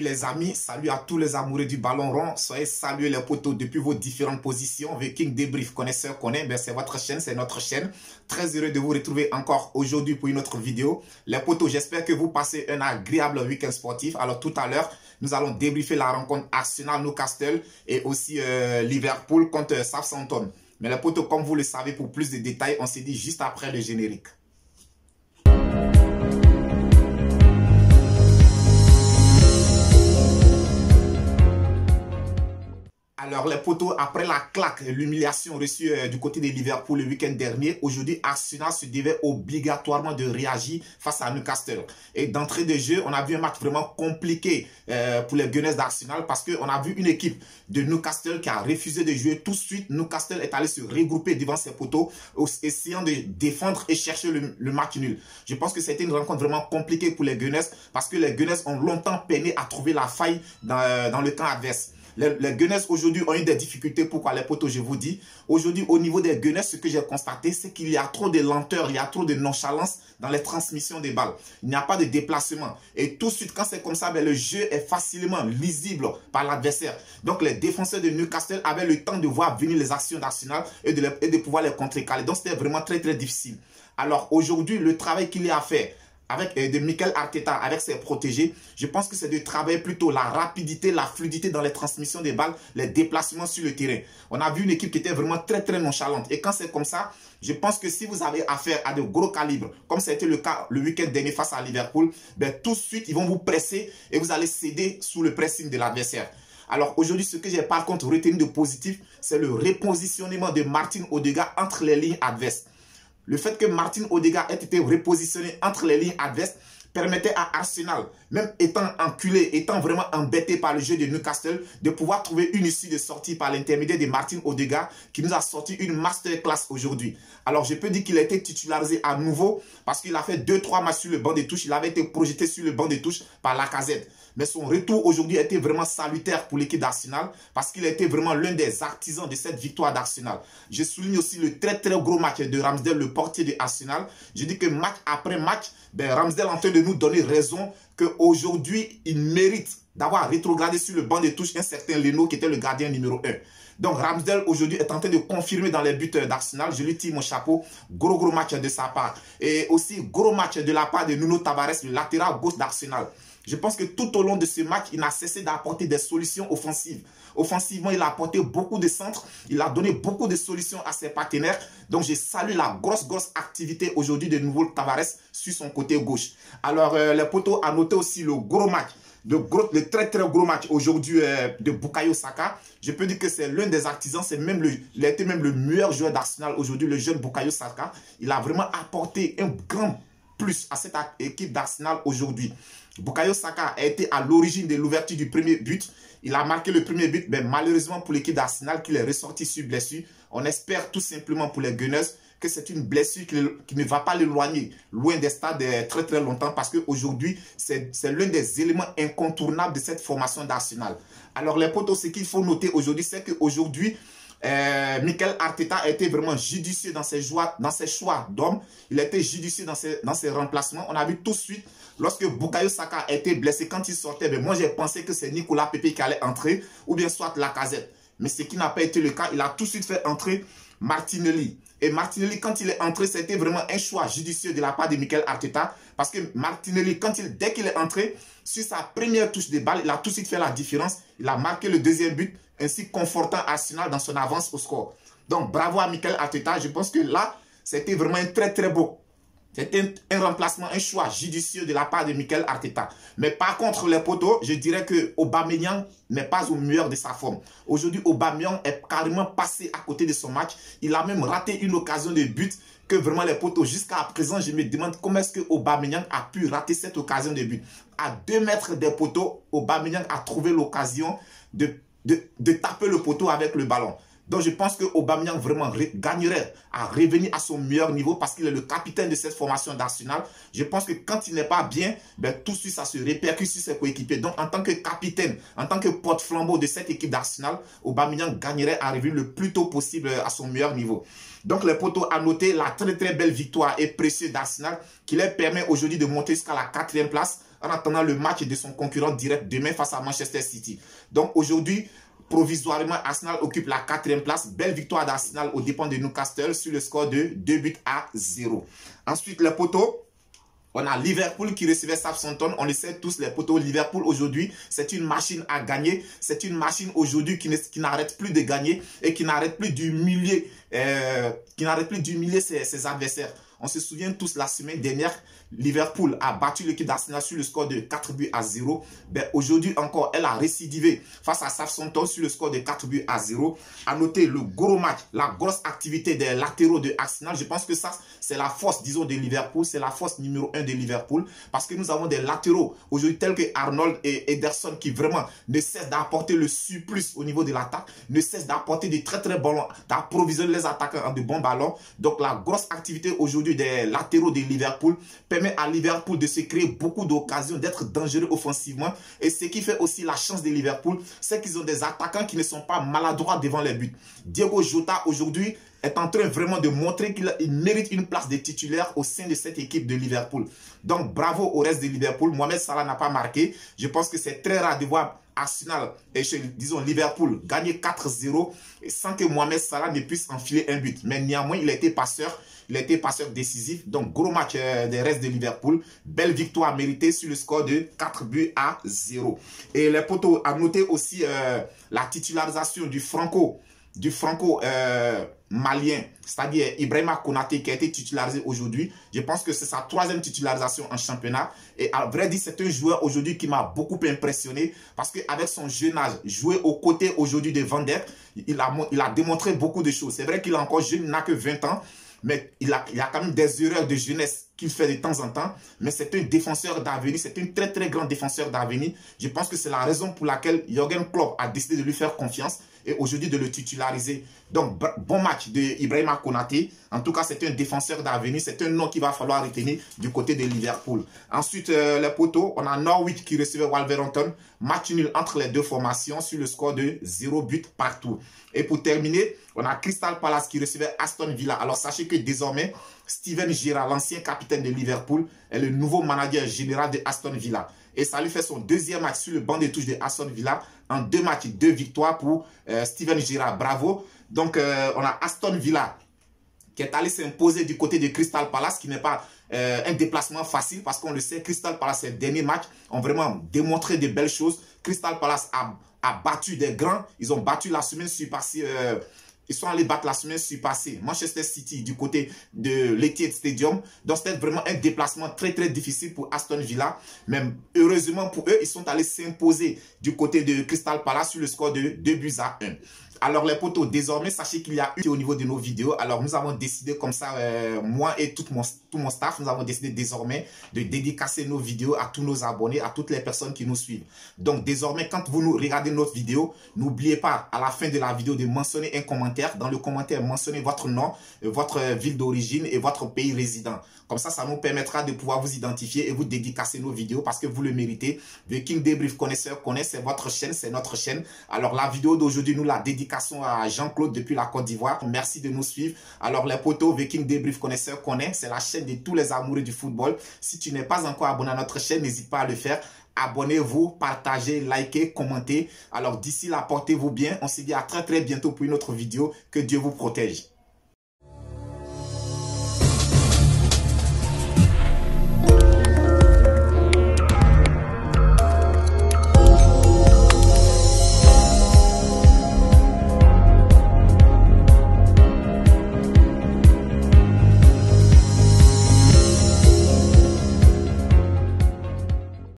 Salut les amis, salut à tous les amoureux du ballon rond. Soyez salués les potos depuis vos différentes positions. Viking Débrief, connaisseur connaît, c'est votre chaîne, c'est notre chaîne. Très heureux de vous retrouver encore aujourd'hui pour une autre vidéo. Les potos, j'espère que vous passez un agréable week-end sportif. Alors tout à l'heure, nous allons débriefer la rencontre Arsenal-Newcastle et aussi Liverpool contre Southampton. Mais les potos, comme vous le savez, pour plus de détails, on s'est dit juste après le générique. Alors les potos, après la claque, l'humiliation reçue du côté de Liverpool le week-end dernier, aujourd'hui Arsenal se devait obligatoirement de réagir face à Newcastle. Et d'entrée de jeu, on a vu un match vraiment compliqué pour les Gunners d'Arsenal parce qu'on a vu une équipe de Newcastle qui a refusé de jouer tout de suite. Newcastle est allé se regrouper devant ses poteaux, essayant de défendre et chercher le match nul. Je pense que c'était une rencontre vraiment compliquée pour les Gunners parce que les Gunners ont longtemps peiné à trouver la faille dans le camp adverse. Les Gunners aujourd'hui ont eu des difficultés. Pourquoi les potos, je vous dis. Aujourd'hui, au niveau des Gunners, ce que j'ai constaté, c'est qu'il y a trop de lenteur, il y a trop de nonchalance dans les transmissions des balles. Il n'y a pas de déplacement. Et tout de suite, quand c'est comme ça, le jeu est facilement lisible par l'adversaire. Donc, les défenseurs de Newcastle avaient le temps de voir venir les actions d'Arsenal et de pouvoir les contrecarrer. Donc, c'était vraiment très, très difficile. Alors, aujourd'hui, le travail qu'il y a à faire avec de Mikel Arteta, avec ses protégés, je pense que c'est de travailler plutôt la rapidité, la fluidité dans les transmissions des balles, les déplacements sur le terrain. On a vu une équipe qui était vraiment très très nonchalante. Et quand c'est comme ça, je pense que si vous avez affaire à de gros calibres, comme c'était le cas le week-end dernier face à Liverpool, tout de suite, ils vont vous presser et vous allez céder sous le pressing de l'adversaire. Alors aujourd'hui, ce que j'ai par contre retenu de positif, c'est le repositionnement de Martin Odegaard entre les lignes adverses. Le fait que Martin Odegaard ait été repositionné entre les lignes adverses permettait à Arsenal, même étant enculé, étant vraiment embêté par le jeu de Newcastle, de pouvoir trouver une issue de sortie par l'intermédiaire de Martin Odegaard qui nous a sorti une masterclass aujourd'hui. Alors je peux dire qu'il a été titularisé à nouveau parce qu'il a fait 2-3 matchs sur le banc de touche. Il avait été projeté sur le banc de touche par Lacazette. Mais son retour aujourd'hui a été vraiment salutaire pour l'équipe d'Arsenal parce qu'il a été vraiment l'un des artisans de cette victoire d'Arsenal. Je souligne aussi le très très gros match de Ramsdale, le portier de Arsenal. Je dis que match après match, Ramsdale est en train de nous donner raison qu'aujourd'hui, il mérite d'avoir rétrogradé sur le banc de touche un certain Leno qui était le gardien numéro 1. Donc Ramsdale aujourd'hui est en train de confirmer dans les buts d'Arsenal. Je lui tire mon chapeau. Gros match de sa part. Et aussi gros match de la part de Nuno Tavares, le latéral gauche d'Arsenal. Je pense que tout au long de ce match, il n'a cessé d'apporter des solutions offensives. Offensivement, il a apporté beaucoup de centres. Il a donné beaucoup de solutions à ses partenaires. Donc, je salue la grosse activité aujourd'hui de nouveau Tavares sur son côté gauche. Alors, les potos a noté aussi le gros match. Le très gros match aujourd'hui de Bukayo Saka. Je peux dire que c'est l'un des artisans, il a été même le meilleur joueur d'Arsenal aujourd'hui, le jeune Bukayo Saka. Il a vraiment apporté un grand plus à cette équipe d'Arsenal aujourd'hui. Bukayo Saka a été à l'origine de l'ouverture du premier but. Il a marqué le premier but, mais malheureusement pour l'équipe d'Arsenal qu'il est ressorti sur blessure. On espère tout simplement pour les Gunners que c'est une blessure qui ne va pas l'éloigner loin des stades très longtemps parce qu'aujourd'hui, c'est l'un des éléments incontournables de cette formation d'Arsenal. Alors les potos, ce qu'il faut noter aujourd'hui, c'est qu'aujourd'hui, Mikel Arteta a été vraiment judicieux dans ses choix d'hommes. Il a été judicieux dans ses remplacements. On a vu tout de suite, lorsque Bukayo Saka a été blessé, quand il sortait, moi j'ai pensé que c'est Nicolas Pepe qui allait entrer, ou bien soit Lacazette. Mais ce qui n'a pas été le cas, il a tout de suite fait entrer Martinelli. Et Martinelli, quand il est entré, c'était vraiment un choix judicieux de la part de Mikel Arteta. Parce que Martinelli, dès qu'il est entré, sur sa première touche de balle, il a tout de suite fait la différence. Il a marqué le deuxième but, ainsi confortant Arsenal dans son avance au score. Donc, bravo à Mikel Arteta. Je pense que là, c'était vraiment un très beau. C'était un remplacement, un choix judicieux de la part de Mikel Arteta. Mais par contre, les potos, je dirais que Aubameyang n'est pas au meilleur de sa forme. Aujourd'hui, Aubameyang est carrément passé à côté de son match. Il a même raté une occasion de but que vraiment les potos, jusqu'à présent, je me demande comment est-ce que Aubameyang a pu rater cette occasion de but. À 2 mètres des poteaux, Aubameyang a trouvé l'occasion de taper le poteau avec le ballon. Donc je pense que Aubameyang vraiment gagnerait à revenir à son meilleur niveau parce qu'il est le capitaine de cette formation d'Arsenal. Je pense que quand il n'est pas bien, tout de suite ça se répercute sur ses coéquipiers. Donc en tant que capitaine, en tant que porte-flambeau de cette équipe d'Arsenal, Aubameyang gagnerait à revenir le plus tôt possible à son meilleur niveau. Donc les potos a noté la très belle victoire et précieuse d'Arsenal qui leur permet aujourd'hui de monter jusqu'à la 4e place en attendant le match de son concurrent direct demain face à Manchester City. Donc aujourd'hui, provisoirement, Arsenal occupe la 4e place. Belle victoire d'Arsenal aux dépens de Newcastle sur le score de 2-0. Ensuite, les poteaux. On a Liverpool qui recevait Southampton. On le sait tous, les poteaux. Liverpool aujourd'hui, c'est une machine à gagner. C'est une machine aujourd'hui qui n'arrête plus de gagner et qui n'arrête plus d'humilier ses adversaires. On se souvient tous, la semaine dernière, Liverpool a battu l'équipe d'Arsenal sur le score de 4-0. Ben, aujourd'hui encore, elle a récidivé face à Southampton sur le score de 4-0. À noter le gros match, la grosse activité des latéraux de Arsenal. Je pense que ça, c'est la force, disons, de Liverpool. C'est la force numéro 1 de Liverpool. Parce que nous avons des latéraux aujourd'hui tels que Arnold et Ederson qui vraiment ne cessent d'apporter le surplus au niveau de l'attaque, ne cessent d'apporter de très très bons ballons, d'approvisionner les attaquants en de bons ballons. Donc la grosse activité aujourd'hui des latéraux de Liverpool permet à Liverpool de se créer beaucoup d'occasions, d'être dangereux offensivement. Et ce qui fait aussi la chance de Liverpool, c'est qu'ils ont des attaquants qui ne sont pas maladroits devant les buts. Diego Jota aujourd'hui est en train vraiment de montrer qu'il mérite une place de titulaire au sein de cette équipe de Liverpool. Donc bravo au reste de Liverpool. Mohamed Salah n'a pas marqué. Je pense que c'est très rare de voir Arsenal et disons Liverpool gagner 4-0 sans que Mohamed Salah ne puisse enfiler un but. Mais néanmoins, il a été passeur. Il a été passeur décisif. Donc, gros match des restes de Liverpool. Belle victoire méritée sur le score de 4-0. Et les poteaux, à noter aussi la titularisation du franco-malien, c'est-à-dire Ibrahima Konaté, qui a été titularisé aujourd'hui. Je pense que c'est sa 3e titularisation en championnat. Et à vrai dire, c'est un joueur aujourd'hui qui m'a beaucoup impressionné parce qu'avec son jeune âge, jouer aux côtés aujourd'hui de Van Dijk, il a démontré beaucoup de choses. C'est vrai qu'il est encore jeune, il n'a que 20 ans. Mais il a quand même des erreurs de jeunesse qu'il fait de temps en temps. Mais c'est un défenseur d'avenir. C'est un très très grand défenseur d'avenir. Je pense que c'est la raison pour laquelle Jürgen Klopp a décidé de lui faire confiance et aujourd'hui de le titulariser. Donc bon match de Ibrahima Konaté. En tout cas, c'est un défenseur d'avenir. C'est un nom qu'il va falloir retenir du côté de Liverpool. Ensuite, les poteaux, on a Norwich qui recevait Wolverhampton. Match nul entre les deux formations sur le score de 0 but partout. Et pour terminer, on a Crystal Palace qui recevait Aston Villa. Alors sachez que désormais, Steven Gerrard, l'ancien capitaine de Liverpool, est le nouveau manager général de Aston Villa. Et ça lui fait son 2e match sur le banc de touche de Aston Villa. En 2 matchs, 2 victoires pour Steven Gerrard. Bravo. Donc on a Aston Villa qui est allé s'imposer du côté de Crystal Palace, qui n'est pas un déplacement facile parce qu'on le sait, Crystal Palace, ses derniers matchs ont vraiment démontré de belles choses. Crystal Palace a battu des grands. Ils ont battu la semaine surpassée. Ils sont allés battre la semaine surpassée Manchester City du côté de l'Etihad Stadium. Donc c'était vraiment un déplacement très très difficile pour Aston Villa. Mais heureusement pour eux, ils sont allés s'imposer du côté de Crystal Palace sur le score de 2-1. Alors les potos, désormais, sachez qu'il y a eu au niveau de nos vidéos. Alors nous avons décidé comme ça, moi et tout mon staff, nous avons décidé désormais de dédicacer nos vidéos à tous nos abonnés, à toutes les personnes qui nous suivent. Donc désormais, quand vous nous regardez notre vidéo, n'oubliez pas à la fin de la vidéo de mentionner un commentaire. Dans le commentaire, mentionnez votre nom, votre ville d'origine et votre pays résident. Comme ça nous permettra de pouvoir vous identifier et vous dédicacer nos vidéos parce que vous le méritez. The King Débrief Connaisseur connaît, c'est votre chaîne, c'est notre chaîne. Alors la vidéo d'aujourd'hui, nous la dédicassons à Jean-Claude depuis la Côte d'Ivoire. Merci de nous suivre. Alors les potos, The King Débrief Connaisseur connaît, c'est la chaîne de tous les amoureux du football. Si tu n'es pas encore abonné à notre chaîne, n'hésite pas à le faire. Abonnez-vous, partagez, likez, commentez. Alors d'ici là, portez-vous bien. On se dit à très très bientôt pour une autre vidéo. Que Dieu vous protège.